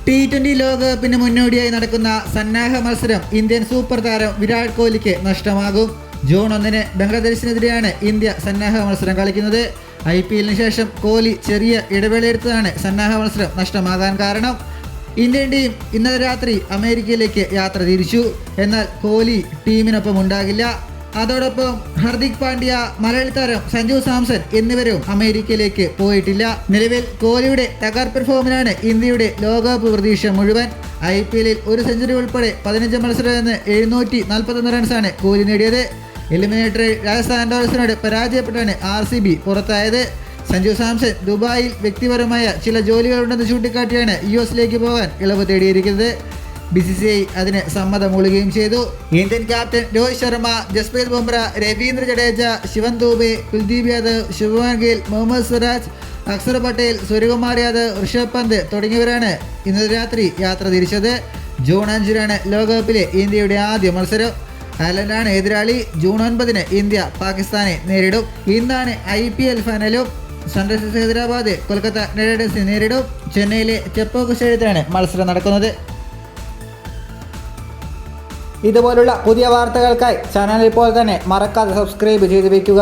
T20 ലോകകപ്പിന് മുന്നോടിയായി നടക്കുന്ന സന്നാഹ മത്സരം ഇന്ത്യൻ സൂപ്പർ താരം വിരാട് കോഹ്ലിക്ക് നഷ്ടമാകും. ജൂൺ 1 ബംഗ്ലാദേശിനെതിരെയാണ് ഇന്ത്യ സന്നാഹ മത്സരം കളിക്കുന്നത്. IPL ശേഷം കോഹ്ലി ചെറിയ ഇടവേളയെടുത്തതാണ് സന്നാഹ മത്സരം നഷ്ടമാകാൻ കാരണം. ഇന്ത്യൻ ടീം ഇന്നലെ രാത്രി അമേരിക്കയിലേക്ക് യാത്ര തിരിച്ചു. എന്നാൽ കോഹ്ലി ടീമിനൊപ്പം ഉണ്ടാകില്ല. അതോടൊപ്പം ഹർദിക് പാണ്ഡ്യ, മലയാളി താരം സഞ്ജു സാംസൺ എന്നിവരും അമേരിക്കയിലേക്ക് പോയിട്ടില്ല. നിലവിൽ കോഹ്ലിയുടെ തകർപ്പൻ ഫോമിലാണ് ഇന്ത്യയുടെ ലോകകപ്പ് പ്രതീക്ഷ മുഴുവൻ. IPL ഒരു സെഞ്ചുറി ഉൾപ്പെടെ 15 മത്സരം നിന്ന് 741 റൺസാണ് കോഹ്ലി നേടിയത്. എലിമിനേറ്ററിൽ രാജസ്ഥാൻ റോയൽസിനോട് പരാജയപ്പെട്ടാണ് RCB പുറത്തായത്. സഞ്ജു സാംസൺ ദുബായിൽ വ്യക്തിപരമായ ചില ജോലികളുണ്ടെന്ന് ചൂണ്ടിക്കാട്ടിയാണ് US പോകാൻ ഇളവ് തേടിയിരിക്കുന്നത്. BCCI അതിന് സമ്മതം മൂളുകയും ചെയ്തു. ഇന്ത്യൻ ക്യാപ്റ്റൻ രോഹിത് ശർമ്മ, ജസ്പ്രീത് ബുംറ, രവീന്ദ്ര ജഡേജ, ശിവൻ ദൂബെ, കുൽദീപ് യാദവ്, ശുഭ്മാൻ ഗിൽ, മുഹമ്മദ് സിറാജ്, അക്ഷർ പട്ടേൽ, സൂര്യകുമാർ യാദവ്, ഋഷഭ് പന്ത് തുടങ്ങിയവരാണ് ഇന്നലെ രാത്രി യാത്ര തിരിച്ചത്. ജൂൺ 5 ലോകകപ്പിലെ ഇന്ത്യയുടെ ആദ്യ മത്സരം. അയർലൻഡാണ് എതിരാളി. ജൂൺ 9 ഇന്ത്യ പാകിസ്ഥാനെ നേരിടും. ഇന്നാണ് IPL ഫൈനലും. സൺറൈസേഴ്സ് ഹൈദരാബാദ് കൊൽക്കത്ത നൈറ്റ് റൈഡേഴ്സിനെ നേരിടും. ചെന്നൈയിലെ ചെപ്പോക്ക് സ്റ്റേഡിയത്തിലാണ് മത്സരം നടക്കുന്നത്. ഇതുപോലുള്ള പുതിയ വാർത്തകൾക്കായി ചാനൽ ഇപ്പോൾ തന്നെ മറക്കാതെ സബ്സ്ക്രൈബ് ചെയ്ത് വയ്ക്കുക.